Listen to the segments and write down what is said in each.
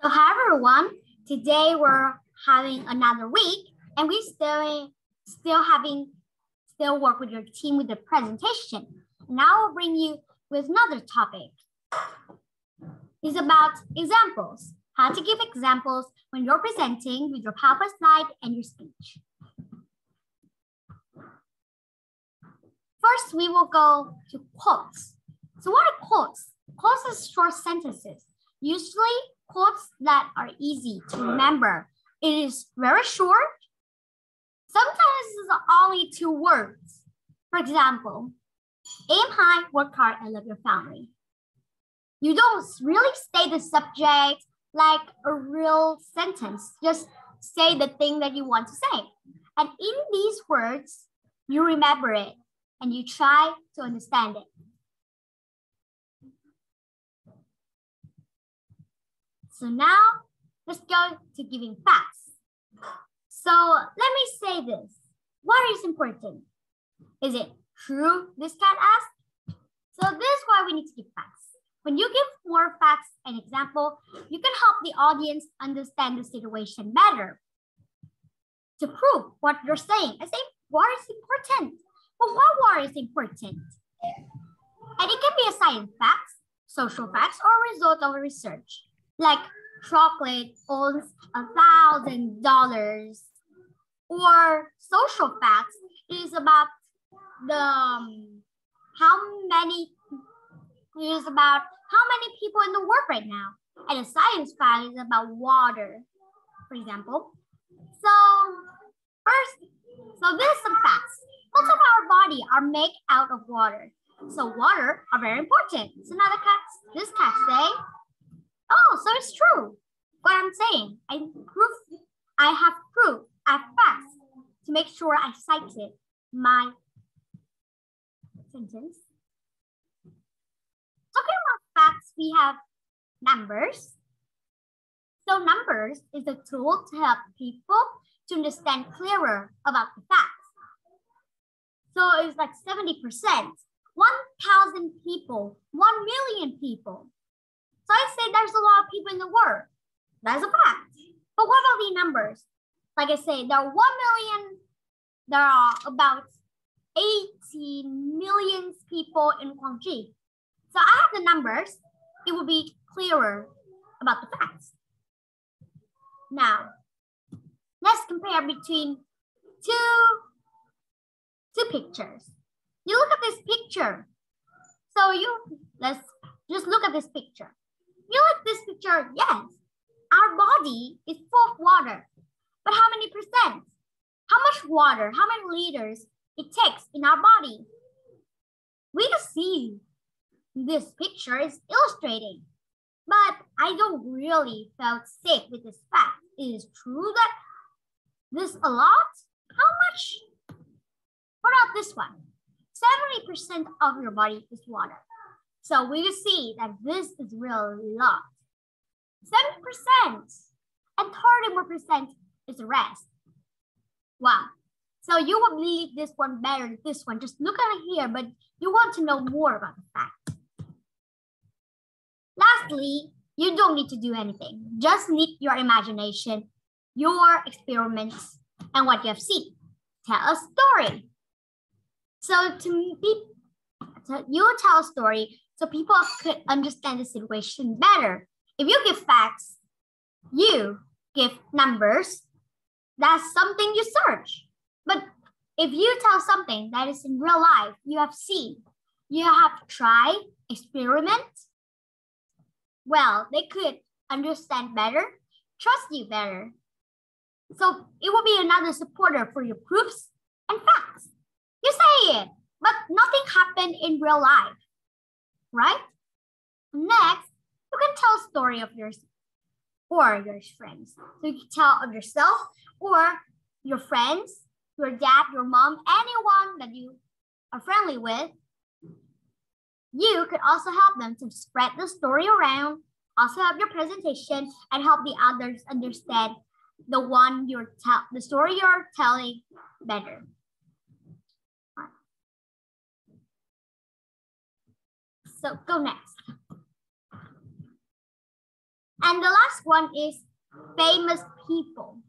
So hi everyone. Today we're having another week and we still work with your team with the presentation. Now I'll bring you with another topic. It's about examples. How to give examples when you're presenting with your PowerPoint slide and your speech. First, we will go to quotes. So what are quotes? Quotes are short sentences. Usually quotes that are easy to remember. It is very short. Sometimes it's only 2 words. For example, aim high, work hard, and love your family. You don't really say the subject like a real sentence. Just say the thing that you want to say. And in these words, you remember it and you try to understand it. So now let's go to giving facts. So let me say this. What is important? Is it true, this cat asked? So this is why we need to give facts. When you give more facts and example, you can help the audience understand the situation better. To prove what you're saying, I say water is important. But why water is important? And it can be a science facts, social facts, or a result of research. Like chocolate owns $1,000, or social facts is about how many people in the world right now, and a science fact is about water, for example. So this is some facts. Most of our body are made out of water, so water are very important. So now this cat say, oh, so it's true. What I'm saying, I have proof, I have facts to make sure I cited my sentence. Talking about facts, we have numbers. So numbers is a tool to help people to understand clearer about the facts. So it's like 70%, 1,000 people, 1 million people. So I say there's a lot of people in the world. That's a fact. But what about the numbers? Like I say, there are about 80 million people in Guangxi. So I have the numbers. It will be clearer about the facts. Now, let's compare between two pictures. You look at this picture. So let's just look at this picture. You like this picture? Yes. Our body is full of water. But how many percent? How much water, how many liters it takes in our body? We can see this picture is illustrating. But I don't really felt safe with this fact. It is true that this a lot? How much? What about this one? 70% of your body is water. So we will see that this is really a lot. 7% and 30% is the rest. Wow. So you will believe this one better than this one. Just look at it here, but you want to know more about the fact. Lastly, you don't need to do anything. Just need your imagination, your experiments, and what you have seen. Tell a story. So you tell a story so people could understand the situation better. If you give facts, you give numbers, that's something you search. But if you tell something that is in real life, you have seen, you have tried, experiment, well, they could understand better, trust you better. So it will be another supporter for your proofs and facts. You say it, but nothing happened in real life, right? Next, you can tell a story of yours or your friends. So you can tell of yourself or your friends, your dad, your mom, anyone that you are friendly with. You could also help them to spread the story around, also help your presentation and help the others understand the story you're telling better. So go next. And the last one is famous people.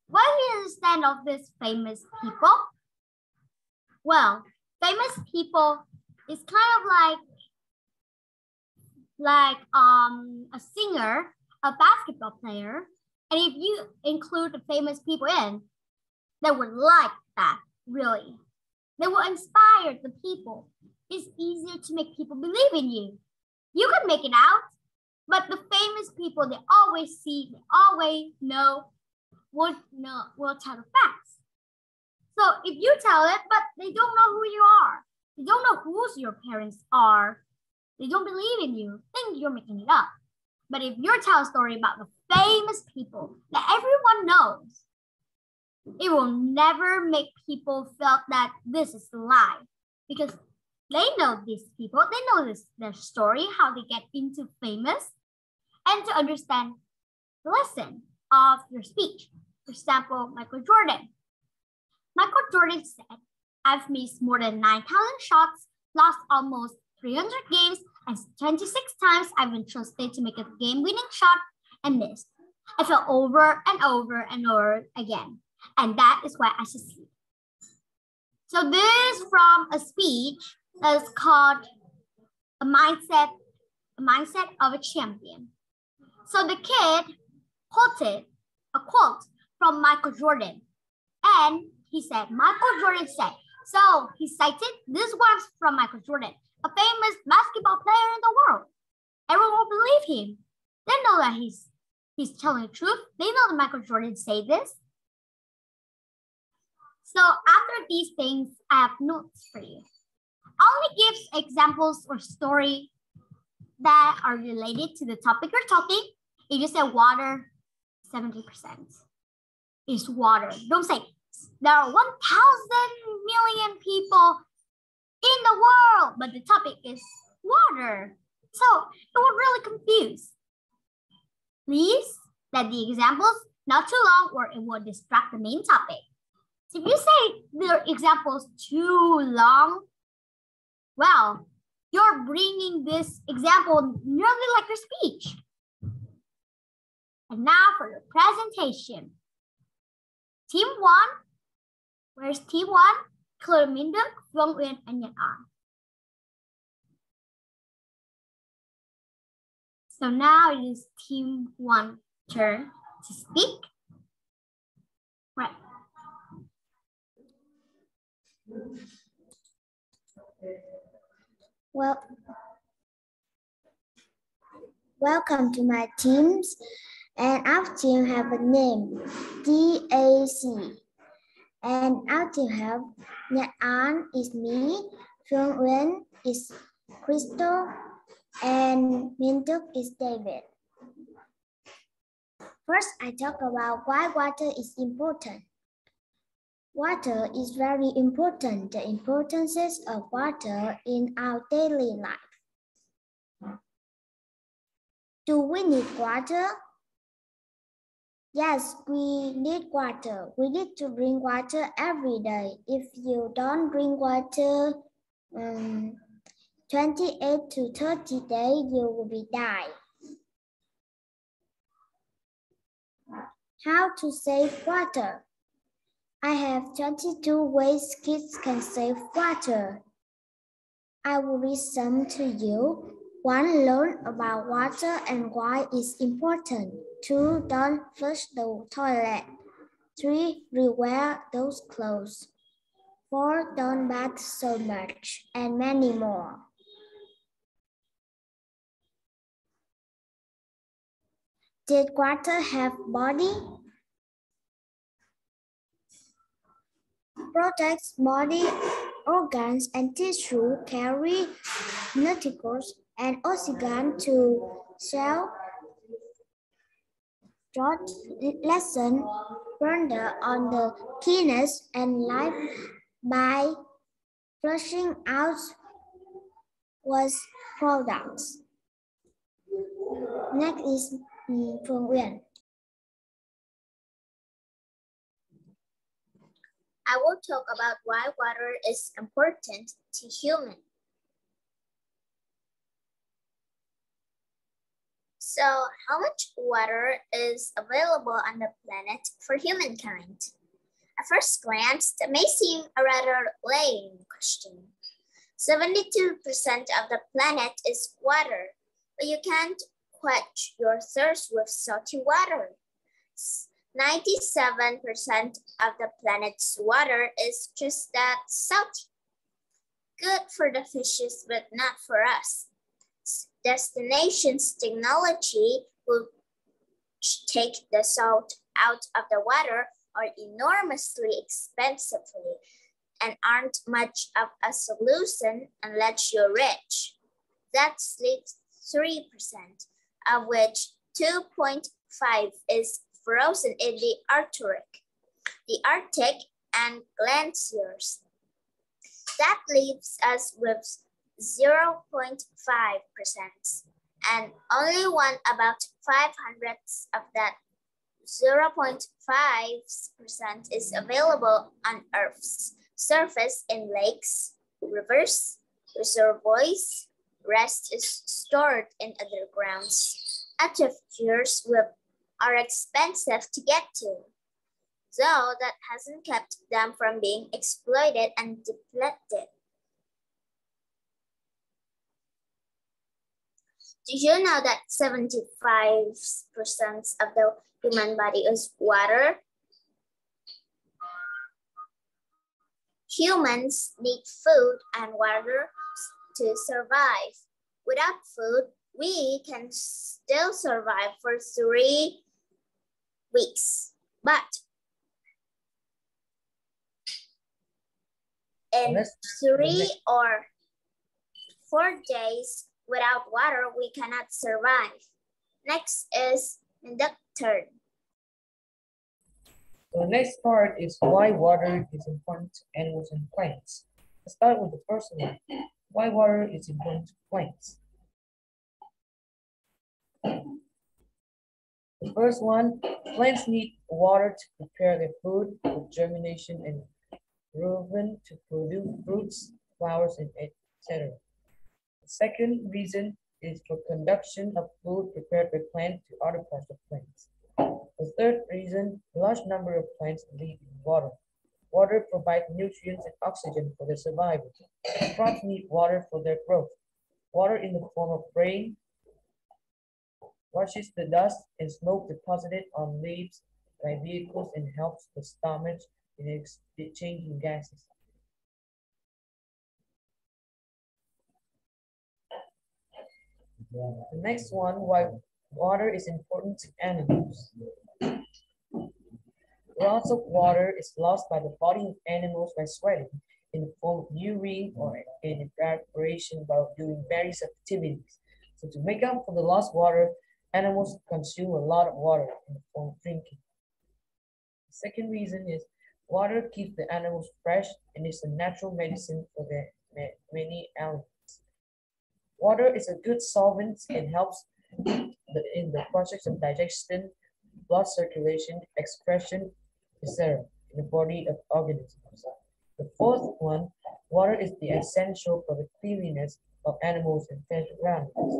What do you understand of these famous people? Well, famous people is kind of like a singer, a basketball player, and if you include the famous people in, they would like that, really. They will inspire the people. It's easier to make people believe in you. You can make it out, but the famous people, they always see, they always know, will tell the facts. So if you tell it, but they don't know who you are, they don't know who your parents are, they don't believe in you, think you're making it up. But if you tell a story about the famous people that everyone knows, it will never make people feel that this is a lie, because they know these people, they know their story, how they get into famous, and to understand the lesson of your speech. For example, Michael Jordan. Michael Jordan said, I've missed more than 9,000 shots, lost almost 300 games, and 26 times I've been trusted to make a game-winning shot and missed. I fell over and over and over again, and that is why I succeed. So this is from a speech that is called a mindset of a champion. So the kid quoted a quote from Michael Jordan, and he said, Michael Jordan said, so he cited this was from Michael Jordan, a famous basketball player in the world. Everyone will believe him. They know that he's telling the truth. They know that Michael Jordan said this. So after these things, I have notes for you. Only gives examples or story that are related to the topic you're talking. If you say water, 70% is water. Don't say there are 1,000 million people in the world, but the topic is water. So it will really confuse. Please let the examples not too long or it will distract the main topic. So if you say the examples too long, well, you're bringing this example nearly like your speech. And now for your presentation. Team 1, where's team 1? Khởi Minh Đức, Phương Uyên, and Nhật An. So now it is team 1 turn to speak. Right. Well, welcome to my teams, and our team have a name, DAC. And our team have Nhật An is me, Phương Uyên is Crystal, and Minh Đức is David. First, I talk about why water is important. Water is very important, the importances of water in our daily life. Do we need water? Yes, we need water. We need to drink water every day. If you don't drink water 28 to 30 days, you will be die. How to save water? I have 22 ways kids can save water. I will read some to you. 1. Learn about water and why it's important. 2. Don't flush the toilet. 3. Rewear those clothes. 4. Don't bath so much, and many more. Did water have body? Protects body organs and tissue, carry nutrients and oxygen to cell. Drought lesson further on the keenness and life by flushing out waste products. Next is Phương Uyên. I will talk about why water is important to humans. So how much water is available on the planet for humankind? At first glance, that may seem a rather lame question. 72% of the planet is water, but you can't quench your thirst with salty water. 97% of the planet's water is just that salty. Good for the fishes, but not for us. Destination's technology will take the salt out of the water or enormously expensively and aren't much of a solution unless you're rich. That leaves 3%, of which 2.5 is frozen in the Arctic and glaciers. That leaves us with 0.5%, and only about 500ths of that 0.5% is available on Earth's surface in lakes, rivers, reservoirs. Rest is stored in undergrounds. Aquifers are expensive to get to, though that hasn't kept them from being exploited and depleted. Do you know that 75% of the human body is water? Humans need food and water to survive. Without food, we can still survive for 3 weeks. But in 3 or 4 days without water, we cannot survive. Next is inductor. The next part is why water is important to animals and plants. Let's start with the first one. Why water is important to plants. The first one, plants need water to prepare their food for germination and growing to produce fruits, flowers, and etc. The second reason is for conduction of food prepared by plants to other parts of plants. The third reason, a large number of plants live in water. Water provides nutrients and oxygen for their survival. Crops need water for their growth. Water in the form of rain washes the dust and smoke deposited on leaves by vehicles and helps the stomach in exchanging gases. The next one, why water is important to animals. Lots of water is lost by the body of animals by sweating in the form of urine or in evaporation while doing various activities. So to make up for the lost water, animals consume a lot of water in the form of drinking. The second reason is water keeps the animals fresh and is a natural medicine for many ailments. Water is a good solvent and helps in the process of digestion, blood circulation, excretion, etc. in the body of organisms. The fourth one, water is the essential for the cleanliness of animals and fish around us.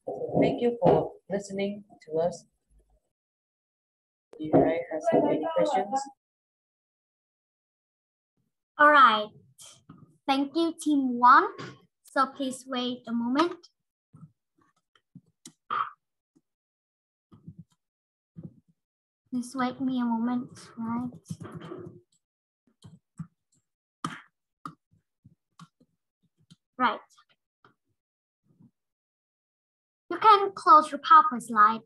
So thank you for listening to us. Do you guys have any questions? All right. Thank you, Team 1. So please wait a moment. Please wait me a moment, right? Right. You can close your PowerPoint slide.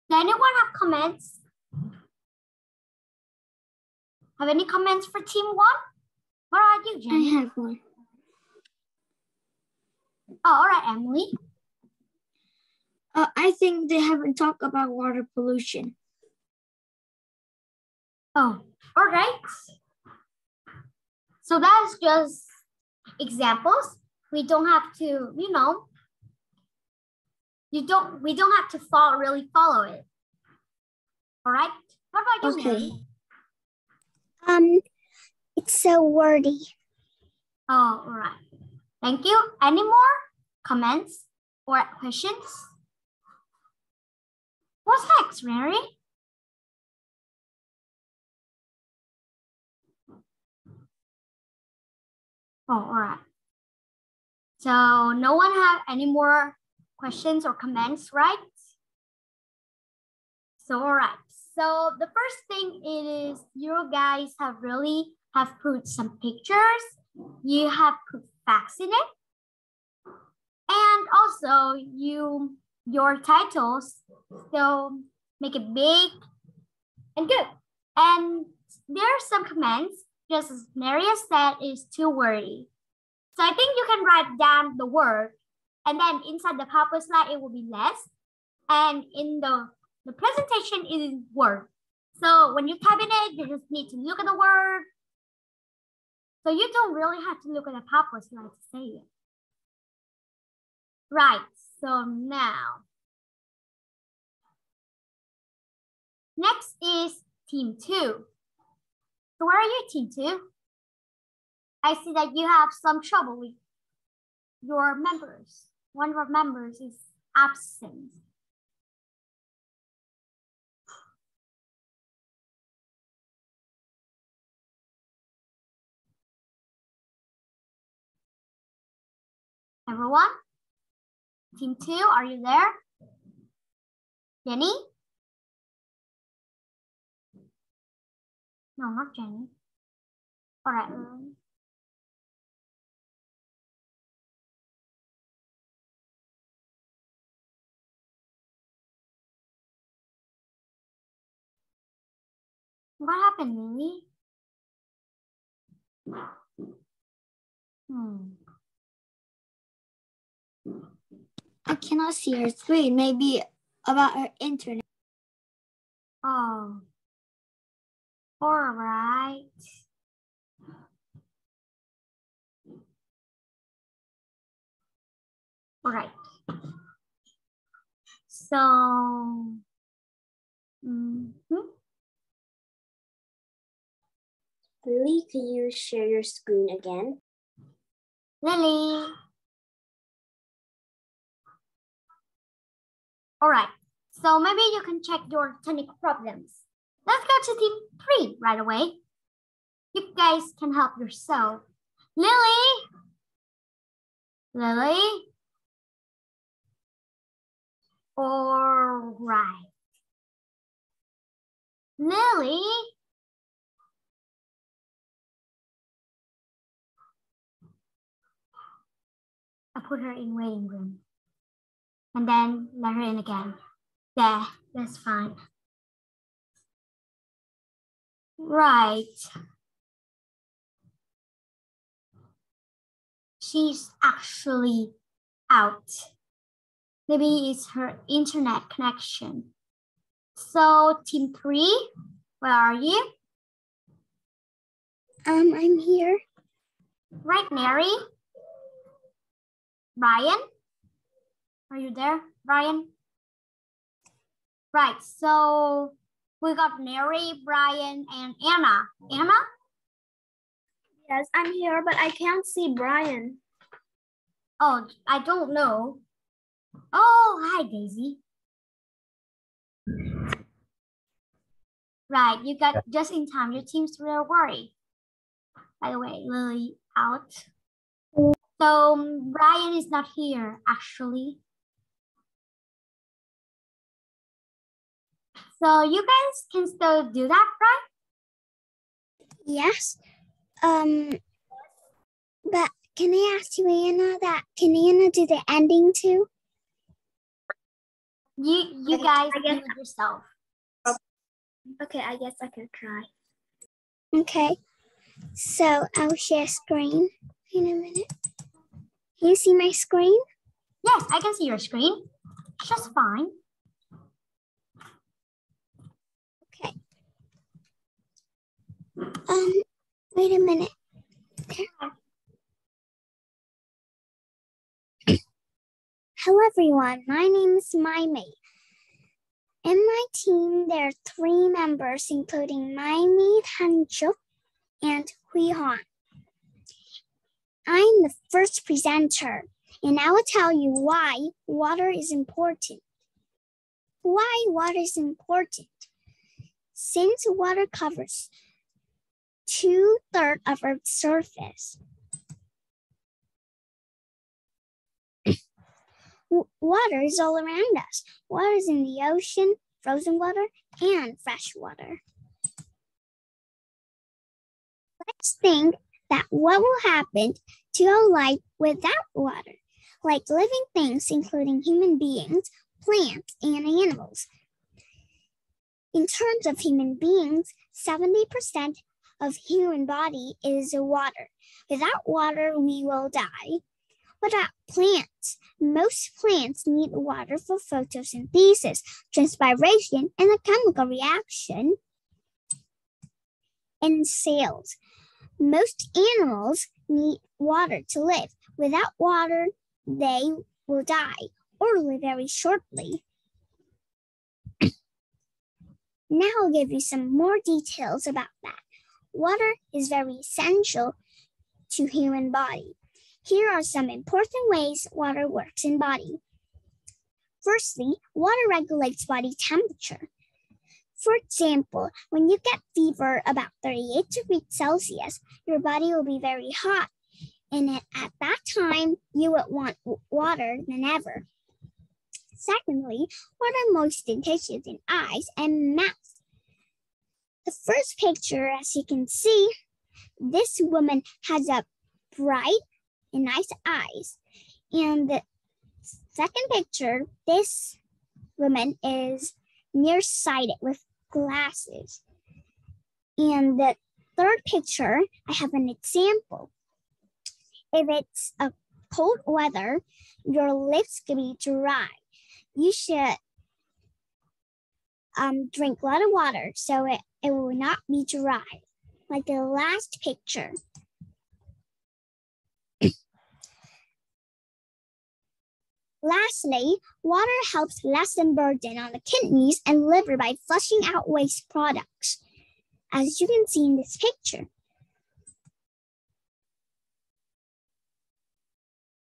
Does anyone have comments? Have any comments for Team 1? What are you, Jenny? I have one. Oh, all right, Emily. I think they haven't talked about water pollution. Oh, all right. So that's just examples. We don't have to, we don't have to really follow it. All right. What about you, Mary? It's so wordy. Oh, all right. Thank you. Any more comments or questions? What's next, Mary? Oh, all right. So no one have any more questions or comments, right? So, all right. So the first thing is you guys have put some pictures. You have put facts in it. And also your titles still make it big and good. And there are some comments, just as Maria said, is too wordy. So I think you can write down the word, and then inside the PowerPoint slide, it will be less. And in the presentation is word. So when you type in it, you just need to look at the word. So you don't really have to look at the PowerPoint slide to say it. Right, so now. Next is team 2. So where are you, team 2? I see that you have some trouble with your members. One of our members is absent. Everyone? Team 2, are you there? Jenny? No, not Jenny. All right. What happened, Lily? I cannot see her screen. Maybe about her internet. Oh. All right. All right. So, Lily, can you share your screen again? Lily. All right. So maybe you can check your technical problems. Let's go to team 3 right away. You guys can help yourself. Lily. Lily. All right. Lily. I put her in waiting room. And then let her in again. There, that's fine. Right. She's actually out. Maybe it's her internet connection. So team 3, where are you? I'm here. Right, Mary. Brian, are you there, Brian? Right, so we got Mary, Brian, and Anna. Anna? Yes, I'm here, but I can't see Brian. Oh, I don't know. Oh, hi, Daisy. Right, you got just in time. Your team's real worried. By the way, Lily out. So Brian is not here, actually. So you guys can still do that, right? Yes. But can I ask you, Anna, can Anna do the ending too? You guys do it yourself. Okay, I guess I can try. Okay, so I'll share screen. Wait a minute. Can you see my screen? Yes, I can see your screen. Just fine. Okay. Wait a minute. Okay. Hello everyone, my name is Maimei. In my team, there are 3 members, including Maimei, Hanchuk, and Hui Han. I'm the first presenter, and I will tell you why water is important. Why water is important? Since water covers 2/3 of Earth's surface, water is all around us. Water is in the ocean, frozen water, and fresh water. Let's think that what will happen to our life without water, like living things including human beings, plants, and animals. In terms of human beings, 70% of human body is water. Without water, we will die. What about plants? Most plants need water for photosynthesis, transpiration, and a chemical reaction in cells. Most animals need water to live. Without water, they will die or live very shortly. Now I'll give you some more details about that. Water is very essential to human body. Here are some important ways water works in body. Firstly, water regulates body temperature. For example, when you get fever about 38 degrees Celsius, your body will be very hot, and at that time, you would want water than ever. Secondly, water moistens tissues in eyes and mouth. The first picture, as you can see, this woman has a bright and nice eyes. And the second picture, this woman is nearsighted with glasses. And the third picture, I have an example. If it's a cold weather, your lips can be dry. You should drink a lot of water so it will not be dry, like the last picture. Lastly, water helps lessen burden on the kidneys and liver by flushing out waste products, as you can see in this picture.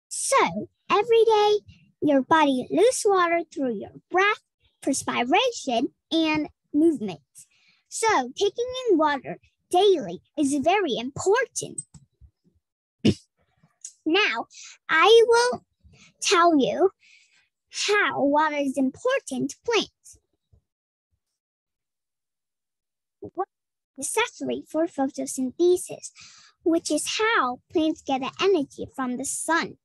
So, every day, your body loses water through your breath, perspiration, and movements. So, taking in water daily is very important. Now, I will tell you how water is important to plants. Water is necessary for photosynthesis, which is how plants get the energy from the sun.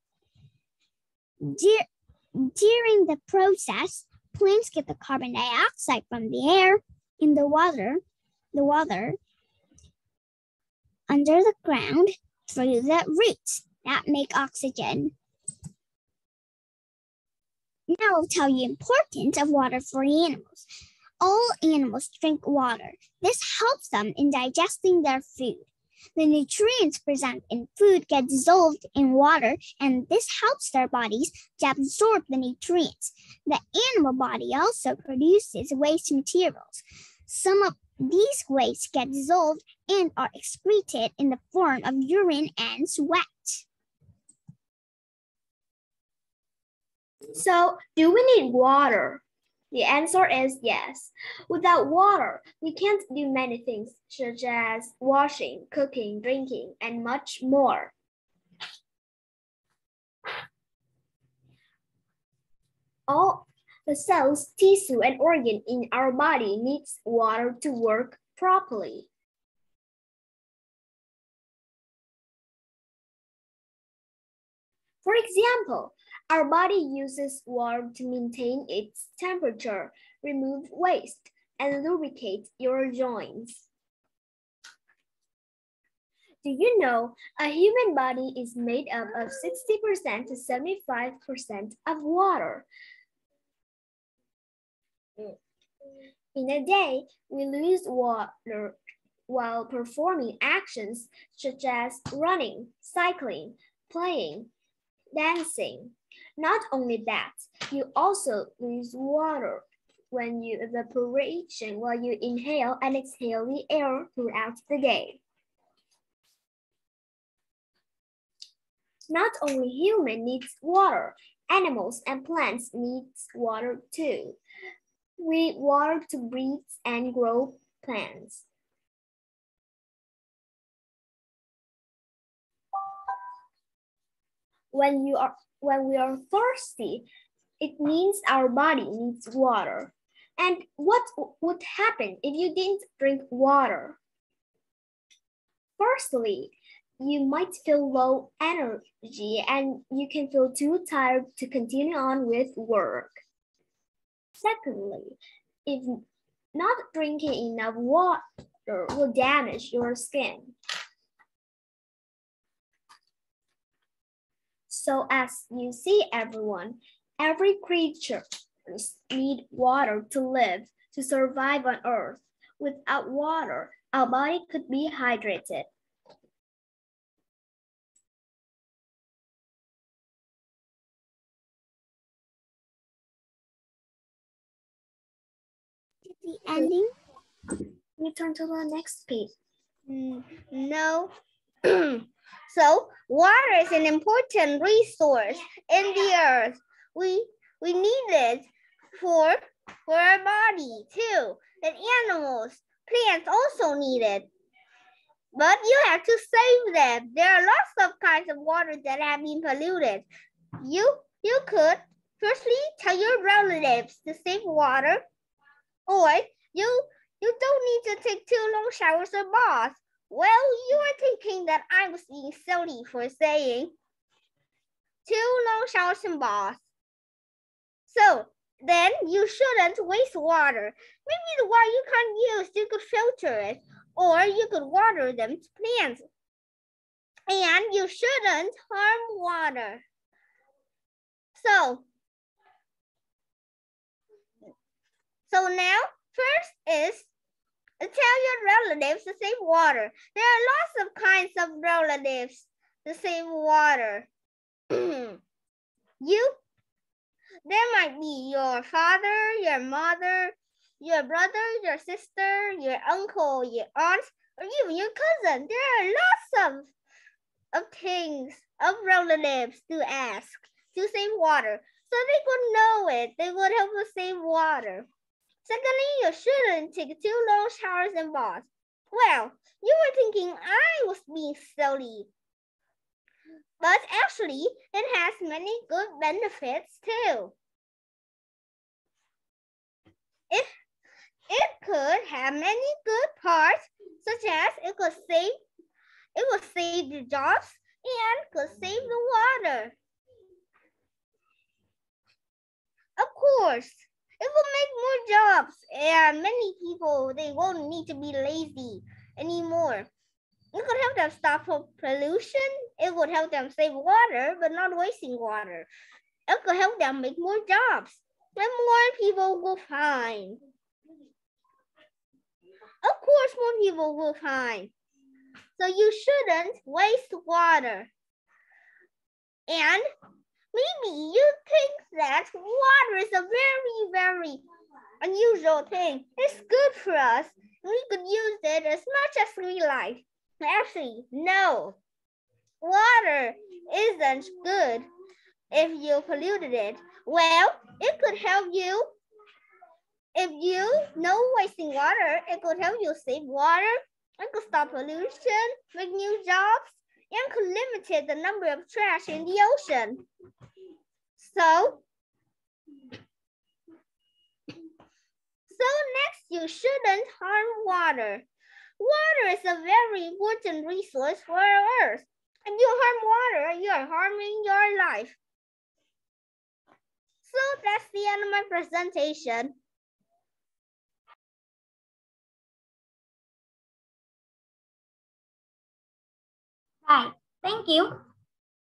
During the process, plants get the carbon dioxide from the air in the water under the ground through the roots that make oxygen. Now I'll tell you the importance of water for animals. All animals drink water. This helps them in digesting their food. The nutrients present in food get dissolved in water, and this helps their bodies to absorb the nutrients. The animal body also produces waste materials. Some of these wastes get dissolved and are excreted in the form of urine and sweat. So, do we need water? The answer is yes. Without water, we can't do many things, such as washing, cooking, drinking, and much more. All the cells, tissue, and organ in our body needs water to work properly. For example, our body uses water to maintain its temperature, remove waste, and lubricate your joints. Do you know a human body is made up of 60% to 75% of water? In a day, we lose water while performing actions such as running, cycling, playing, dancing. Not only that, you also lose water when you evaporation while you inhale and exhale the air throughout the day. Not only human needs water, animals and plants need water too. We need water to breathe and grow plants. When we are thirsty, it means our body needs water. And what would happen if you didn't drink water? Firstly, you might feel low energy and you can feel too tired to continue on with work. Secondly, if not drinking enough water will damage your skin. So as you see, everyone, every creature needs water to live, to survive on Earth. Without water, our body could be hydrated. The ending? You turn to the next page. No. So water is an important resource in the earth. We need it for our body too. And animals, plants also need it. But you have to save them. There are lots of kinds of water that have been polluted. You could firstly tell your relatives to save water, or you don't need to take 2 long showers or baths. Well, you are thinking that I was being silly for saying 2 long showers and baths. So then you shouldn't waste water. Maybe the water you can't use, you could filter it, or you could water them to plants. And you shouldn't harm water. So now, first is tell your relatives to save water. There are lots of kinds of relatives to save water. There might be your father, your mother, your brother, your sister, your uncle, your aunt, or even your cousin. There are lots of things, of relatives to ask to save water. So they could know it. They would help us save water. Secondly, you shouldn't take 2 long showers and baths. Well, you were thinking I was being silly. But actually, it has many good benefits too. It could have many good parts, such as it would save the jobs and could save the water. Of course, it will make more jobs, and many people, they won't need to be lazy anymore. It could help them stop pollution. It would help them save water, but not wasting water. It could help them make more jobs, and more people will find. Of course, more people will find. So you shouldn't waste water. And maybe you think that water is a very, very unusual thing. It's good for us. We could use it as much as we like. Actually, no. Water isn't good if you polluted it. Well, it could help you. If you know wasting water, it could help you save water. It could stop pollution, make new jobs, and could limit the number of trash in the ocean. So next, you shouldn't harm water. Water is a very important resource for our earth. If you harm water, you are harming your life. So that's the end of my presentation. Right, thank you.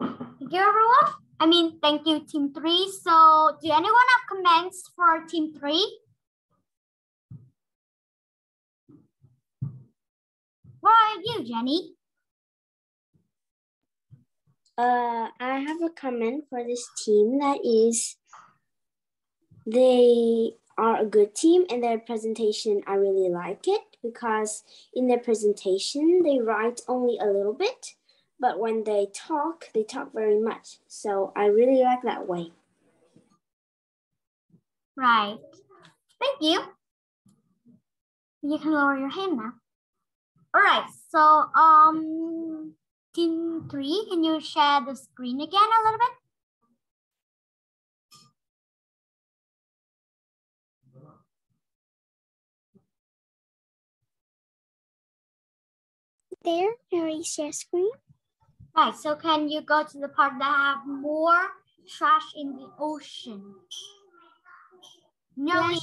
Thank you, everyone. Thank you, Team 3. So, do anyone have comments for Team 3? What are you, Jenny? I have a comment for this team, that is, they are a good team, and their presentation, I really like it, because in their presentation, they write only a little bit, but when they talk very much. So I really like that way. Right. Thank you. You can lower your hand now. All right. So, team 3, can you share the screen again a little bit? There, I share screen. Right. So, can you go to the part that have more trash in the ocean? Nearly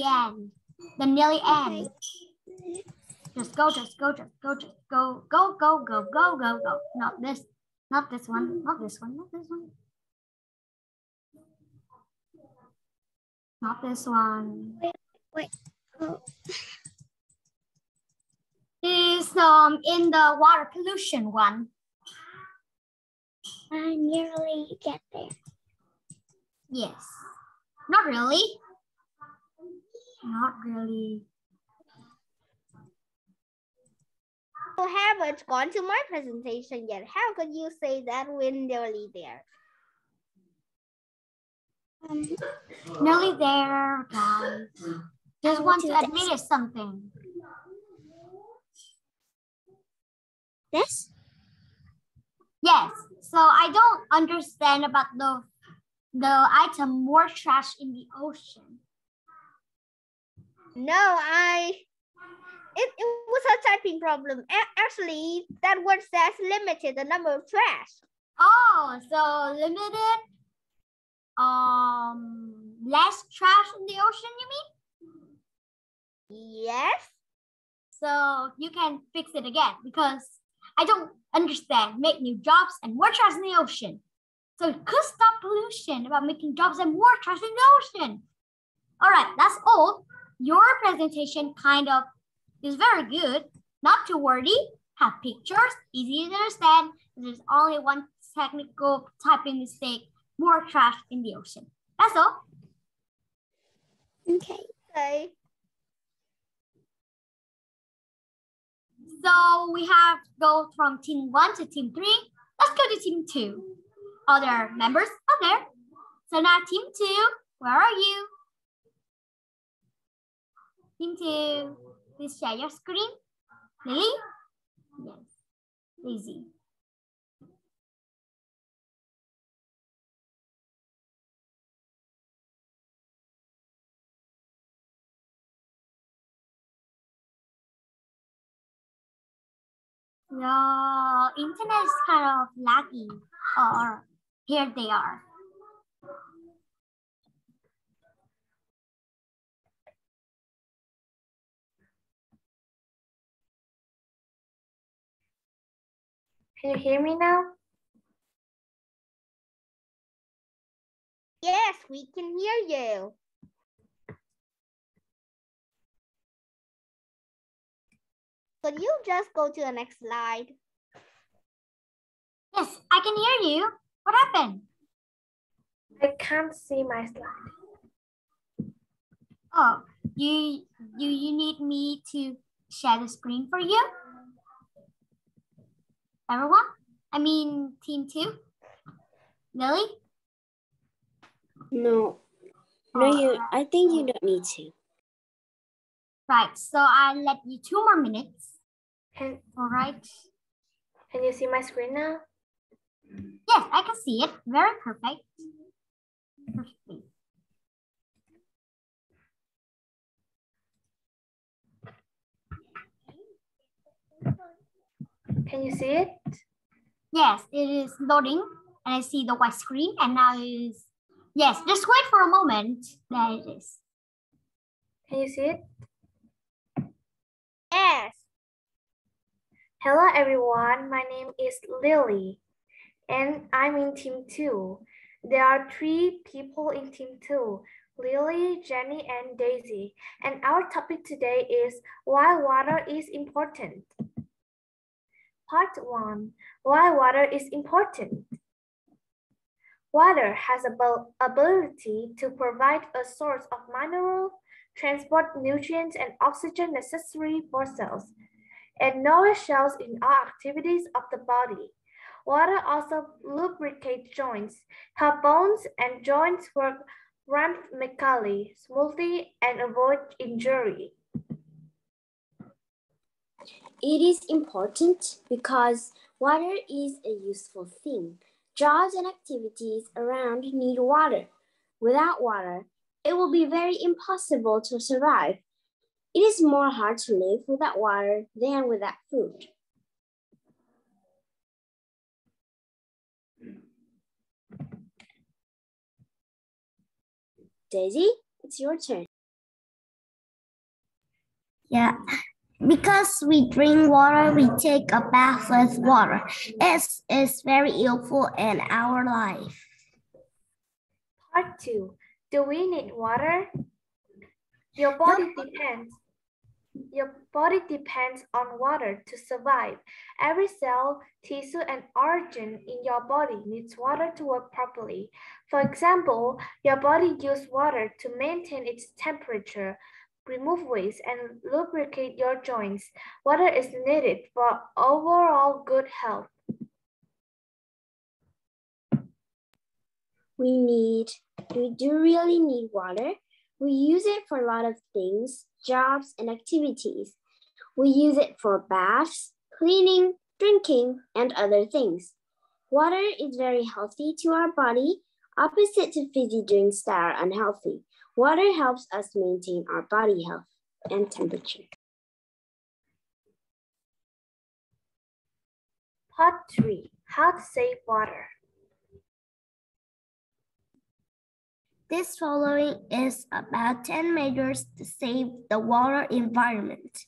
end. The nearly end. Just go. Go. Not this one. Not this one. Wait. Oh. Is in the water pollution one. I nearly get there. Yes. Not really. You haven't gone to my presentation yet. How could you say that we're nearly there? Nearly there, guys. Just want to admit something. This? Yes. So I don't understand about the item more trash in the ocean. No, it was a typing problem. Actually, that word says limited the number of trash. Oh, so limited, less trash in the ocean, you mean? Yes. So you can fix it again because I don't understand. Make new jobs and more trash in the ocean. So it could stop pollution about making jobs and more trash in the ocean. All right, that's all. Your presentation kind of is very good. Not to worry. Have pictures, easy to understand. There's only one technical typing mistake. More trash in the ocean. That's all. Okay. So we have to go from team 1 to team 3. Let's go to team 2. Other members are there. So now team 2, where are you? Team 2, please share your screen. Lily? Yes. Daisy. The internet is kind of laggy. Or here they are. Can you hear me now? Yes, we can hear you. Could you just go to the next slide? Yes, I can hear you. What happened? I can't see my slide. Oh, do you need me to share the screen for you? Everyone? I mean, team 2? Lily? No, I think you don't need to. Right, so I'll let you 2 more minutes. All right. Can you see my screen now? Yes, I can see it. Very perfect. Perfectly. Can you see it? Yes, it is loading and I see the white screen and now it is, yes, just wait for a moment. There it is. Can you see it? Yes. Hello everyone, my name is Lily and I'm in team 2. There are 3 people in team 2, Lily, Jenny, and Daisy. And our topic today is why water is important. Part 1, why water is important. Water has the ability to provide a source of mineral, transport nutrients and oxygen necessary for cells. and nourishes cells in all activities of the body. Water also lubricates joints, help bones and joints work rhythmically, smoothly, and avoid injury. It is important because water is a useful thing. Jobs and activities around need water. Without water, it will be very impossible to survive. It is more hard to live without water than without food. Daisy, it's your turn. Yeah, because we drink water, we take a bath with water. It's very helpful in our life. Part 2. Do we need water? Your body depends on water to survive. Every cell, tissue, and organ in your body needs water to work properly. For example, your body uses water to maintain its temperature, remove waste, and lubricate your joints. Water is needed for overall good health. We do really need water. We use it for a lot of things, jobs, and activities. We use it for baths, cleaning, drinking, and other things. Water is very healthy to our body, opposite to fizzy drinks that are unhealthy. Water helps us maintain our body health and temperature. Part 3. How to save water. This following is about 10 measures to save the water environment.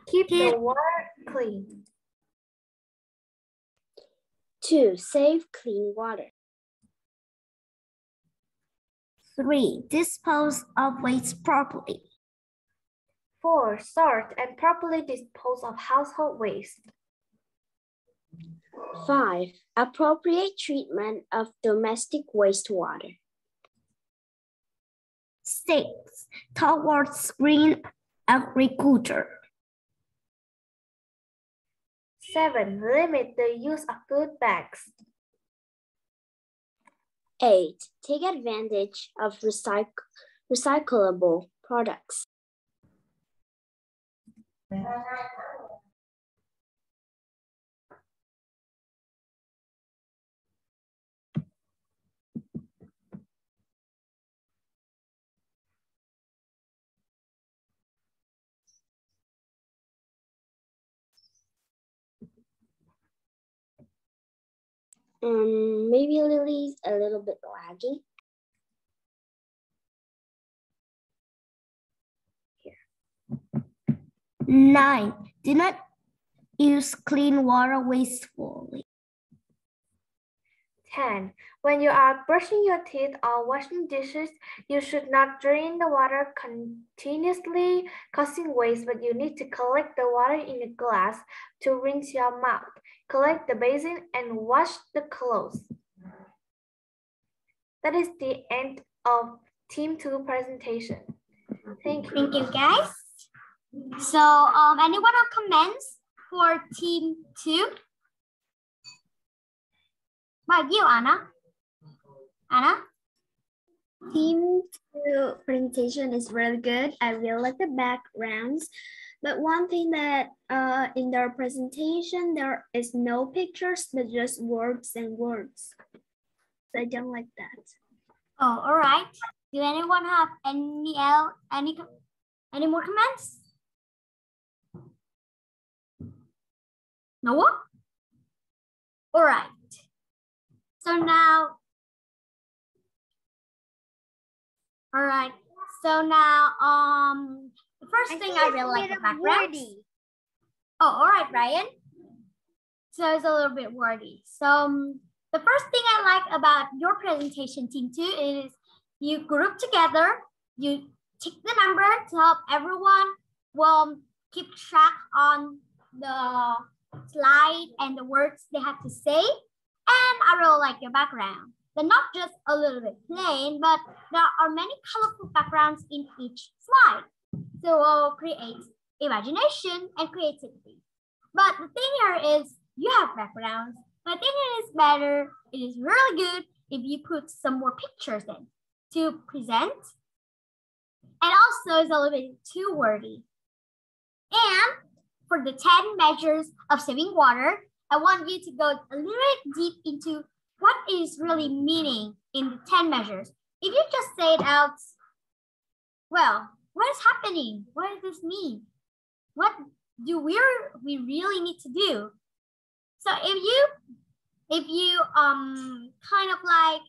Keep the water clean. 2. Save clean water. 3. Dispose of waste properly. 4. Sort and properly dispose of household waste. 5. Appropriate treatment of domestic wastewater. 6. Towards green agriculture. 7. Limit the use of food bags. 8. Take advantage of recyclable products. Maybe Lily's a little bit laggy. 9. Do not use clean water wastefully. 10. When you are brushing your teeth or washing dishes, you should not drain the water continuously, causing waste, but you need to collect the water in a glass to rinse your mouth, collect the basin, and wash the clothes. That is the end of Team 2 presentation. Thank you. Thank you, guys. So, anyone have comments for Team 2? About you, Anna. Anna? Team 2 presentation is really good. I really like the backgrounds. But one thing that in their presentation, there is no pictures, but just words and words. I don't like that. Oh, all right. Do anyone have any more comments? No one? All right. So now, the first thing I really like the background. Oh, all right, Ryan. So it's a little bit wordy. So the first thing I like about your presentation, Team 2, is you group together, you take the number to help everyone will keep track on the slide and the words they have to say. And I really like your background. They're not just a little bit plain, but there are many colorful backgrounds in each slide. So create imagination and creativity. But the thing here is you have backgrounds. But I think it is better, it is really good if you put some more pictures in to present. And also it's a little bit too wordy. And for the 10 measures of saving water, I want you to go a little bit deep into what is really meaning in the 10 measures. If you just say it out, well, what is happening? What does this mean? What do we really need to do? So if you kind of like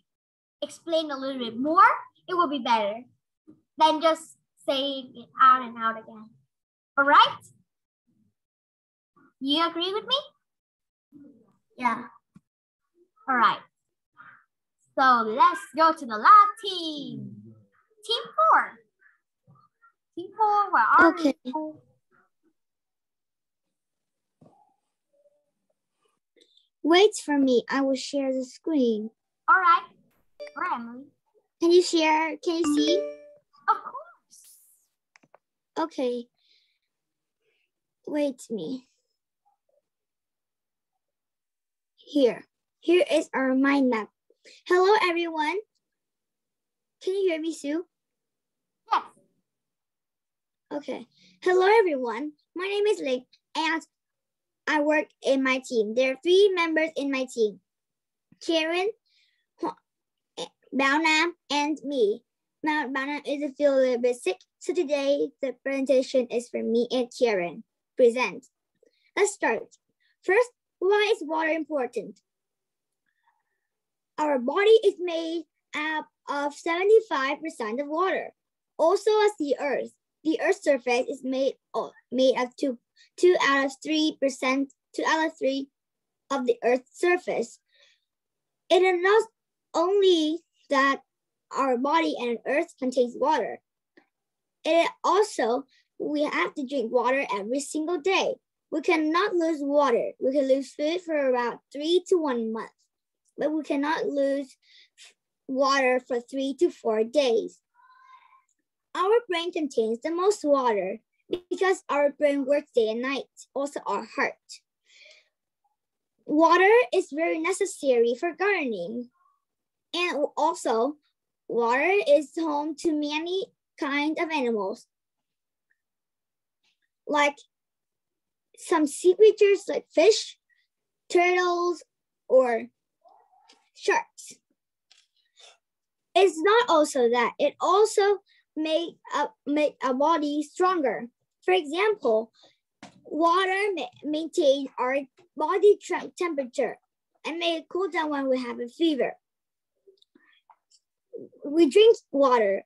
explain a little bit more, it will be better than just saying it out and out again. All right? You agree with me? Yeah. All right. So let's go to the last team. Team 4. Team 4, where are you? Wait for me. I will share the screen. All right. All right, Emily. Can you share? Can you see? Of course. Okay. Wait me. Here is our mind map. Hello, everyone. Can you hear me, Sue? Yes. Okay. Hello, everyone. My name is Ling, and I work in my team. There are 3 members in my team. Karen, Bao Nam, and me. Now, Bao Nam is feeling a little bit sick, so today the presentation is for me and Karen. Present. Let's start. First, why is water important? Our body is made up of 75% of water. Also, as the Earth's surface is made of 2 out of 3% of the Earth's surface. It is not only that our body and Earth contains water. It is also we have to drink water every single day. We cannot lose water. We can lose food for about 3 to 1 month, but we cannot lose water for 3 to 4 days. Our brain contains the most water because our brain works day and night, also our heart. Water is very necessary for gardening. And also, water is home to many kinds of animals, like some sea creatures like fish, turtles, or sharks. It's not also that, it also make our body stronger. For example, water maintains our body temperature and make it cool down when we have a fever. We drink water.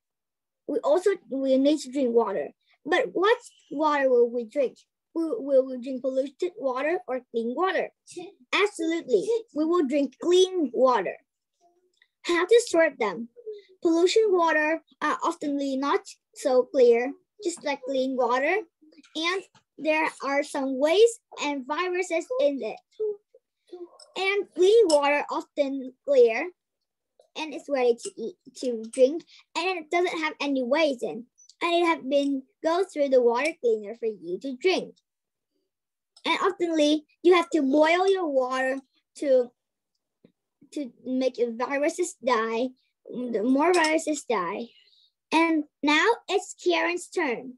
We need to drink water. But what water will we drink? Will we drink polluted water or clean water? Absolutely, we will drink clean water. How to sort them? Pollution water are often not so clear, just like clean water, and there are some waste and viruses in it. And clean water often clear, and it's ready to drink, and it doesn't have any waste in, and it has been go through the water cleaner for you to drink. And oftenly, you have to boil your water to make your viruses die. The more viruses die. And now it's Karen's turn.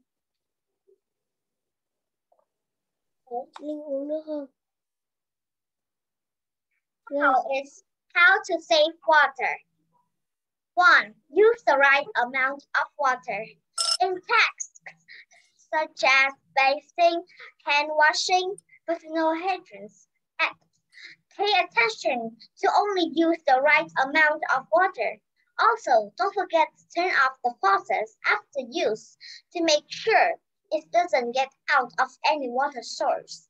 How to save water. 1. Use the right amount of water. In tasks such as bathing, hand washing, with no hydrants. Pay attention to only use the right amount of water. Also, don't forget to turn off the faucets after use to make sure it doesn't get out of any water source.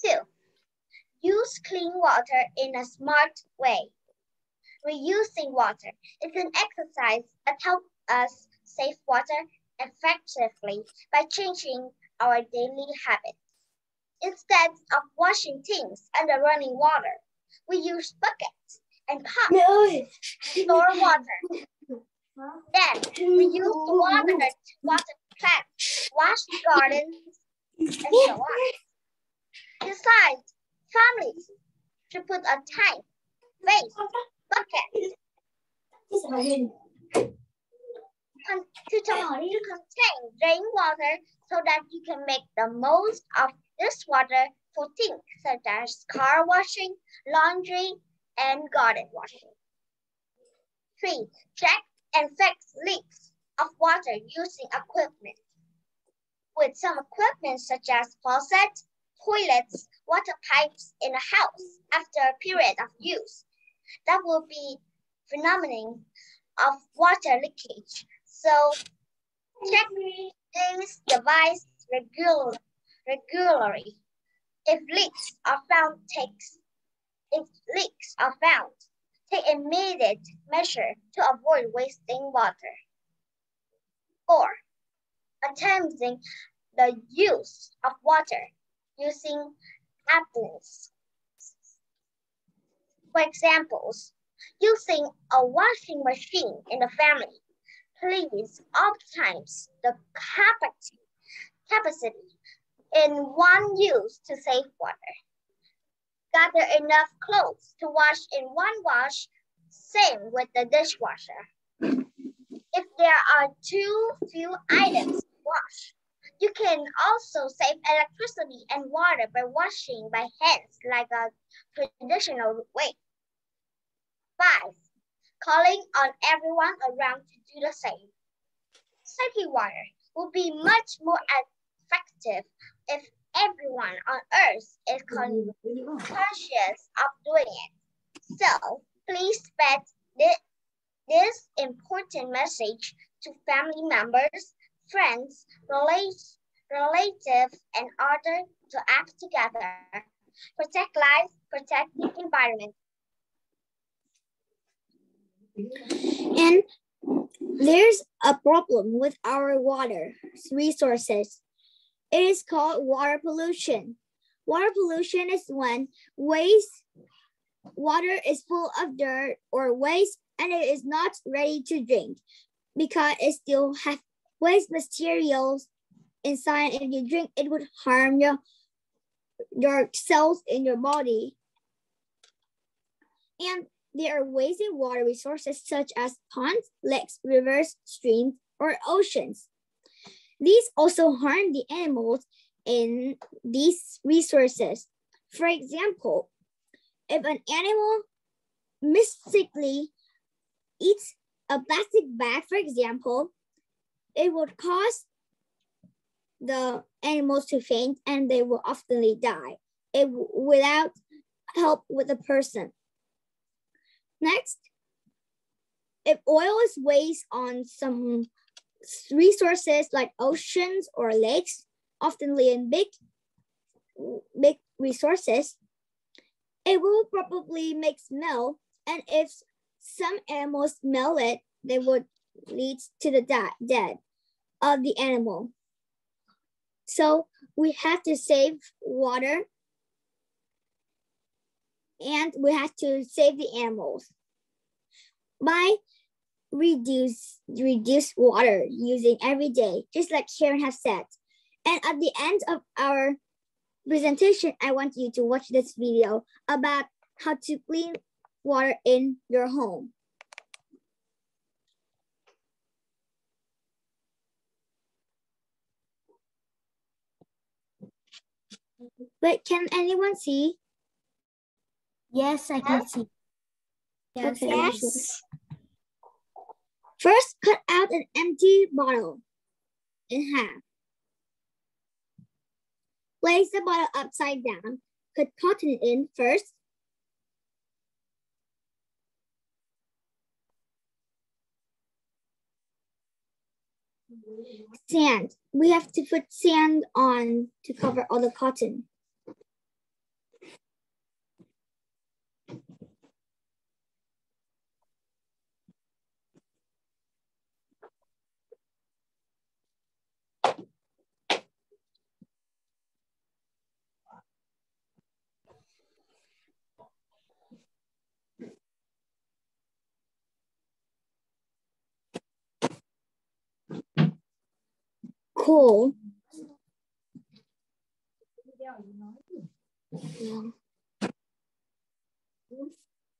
2. Use clean water in a smart way. Reusing water is an exercise that helps us save water effectively by changing our daily habits. Instead of washing things under running water, we use buckets and pots to store water. Then we use the water plants, wash gardens, and so on. Besides, families should put a tank, vase, bucket to contain rainwater so that you can make the most of this water for things such as car washing, laundry, and garden washing. 3. Check and fix leaks of water using equipment. With some equipment such as faucets, toilets, water pipes in a house after a period of use, that will be phenomenon of water leakage. So check this device regularly. If leaks are found, take immediate measure to avoid wasting water. 4. Attempting the use of water using appliances. For examples, using a washing machine in the family, please optimize the capacity in one use to save water. Gather enough clothes to wash in one wash, same with the dishwasher. If there are too few items to wash, you can also save electricity and water by washing by hands like a traditional way. 5. Calling on everyone around to do the same. Saving water will be much more effective if everyone on Earth is conscious of doing it. So, please spread this important message to family members, friends, relatives, and others to act together. Protect life, protect the environment. And there's a problem with our water resources. It is called water pollution. Water pollution is when water is full of dirt or waste and it is not ready to drink because it still has waste materials inside. If you drink, it would harm your cells in your body. And they are wasting water resources such as ponds, lakes, rivers, streams, or oceans. These also harm the animals in these resources. For example, if an animal mistakenly eats a plastic bag, for example, it would cause the animals to faint and they will often die without help with the person. Next, if oil is waste on some resources like oceans or lakes, often in big resources, it will probably make smell, and if some animals smell it, they would lead to the death of the animal. So we have to save water and we have to save the animals by reduce water using every day, just like Sharon has said. And at the end of our presentation, I want you to watch this video about how to clean water in your home. But can anyone see? Yes, I can see. Yes. Okay. Yes. First, cut out an empty bottle in half. Place the bottle upside down. Put cotton in first. Sand. We have to put sand on to cover all the cotton. Cool.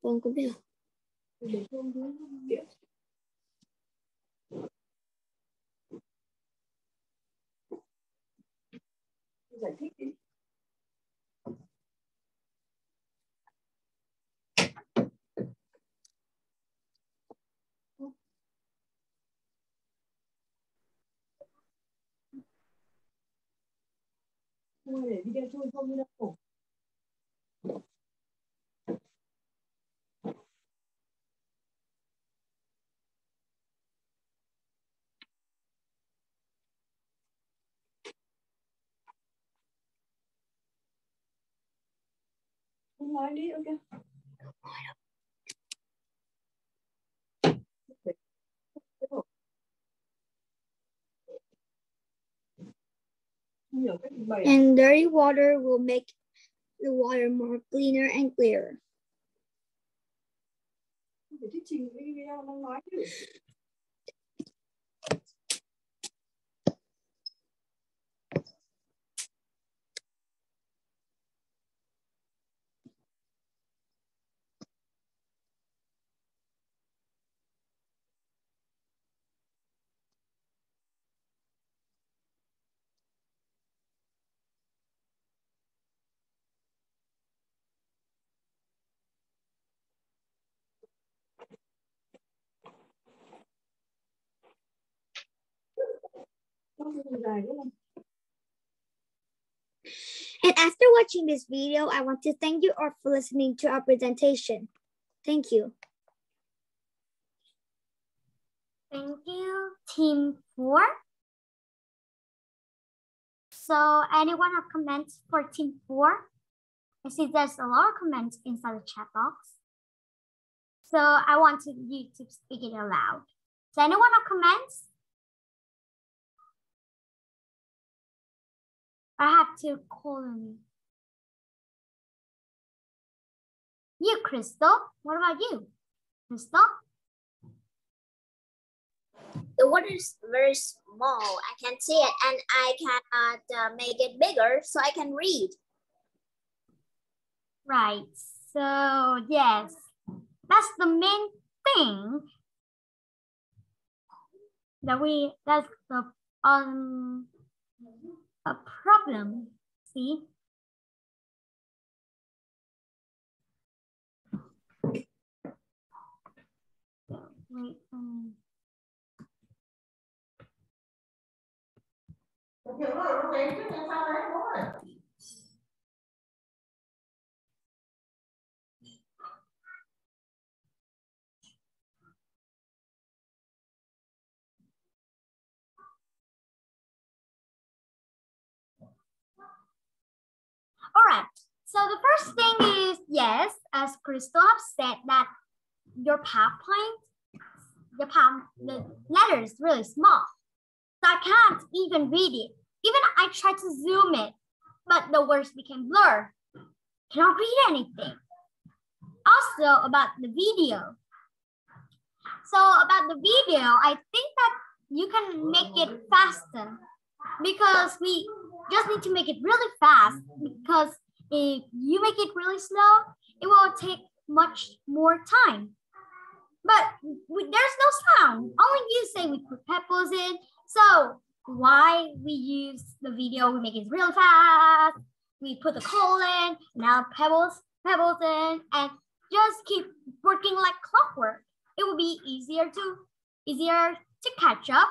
Con có biết And dirty water will make the water more cleaner and clearer. And after watching this video, I want to thank you all for listening to our presentation. Thank you. Thank you, Team 4. So anyone have comments for Team 4? I see there's a lot of comments inside the chat box. So I want you to speak it aloud. So anyone have comments? I have to call on you, Crystal. What about you, Crystal? The water is very small. I can see it and I cannot make it bigger so I can read. Right. So yes, that's the main thing that's the a problem. See? Wait. All right, so the first thing is, yes, as Crystal said, that your PowerPoint, the letter is really small. So I can't even read it. Even I tried to zoom it, but the words became blurred. Cannot read anything. Also about the video. So about the video, I think that you can make it faster because we just need to make it really fast, because if you make it really slow, it will take much more time. But there's no sound. Only you say we put pebbles in. So why we use the video, we make it really fast. We put the coal in, now pebbles in, and just keep working like clockwork. It will be easier to catch up.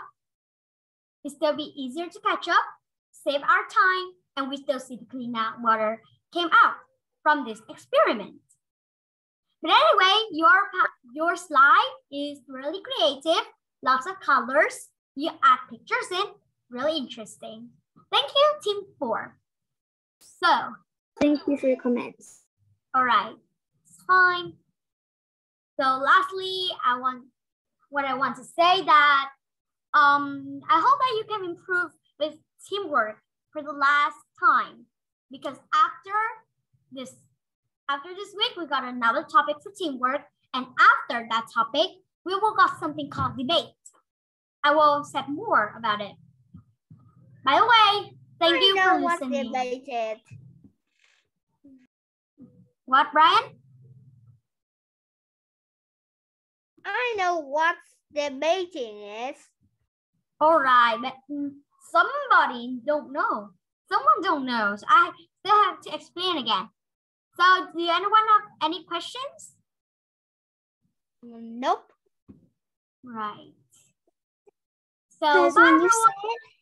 It still be easier to catch up, save our time, and we still see the clean out water came out from this experiment. But anyway, your slide is really creative, lots of colors. You add pictures in, really interesting. Thank you, Team 4. So, thank you for your comments. All right, it's fine. So lastly, I want to say that I hope that you can improve with teamwork for the last time, because after this week, we got another topic for teamwork. And after that topic, we will got something called debate. I will say more about it. By the way, thank you I know for what's listening. debated. What, Brian? I know what's debating is. All right, but somebody don't know. Someone don't know. So I still have to explain again. So do anyone have any questions? Nope. Right. So Because bye when you everyone. said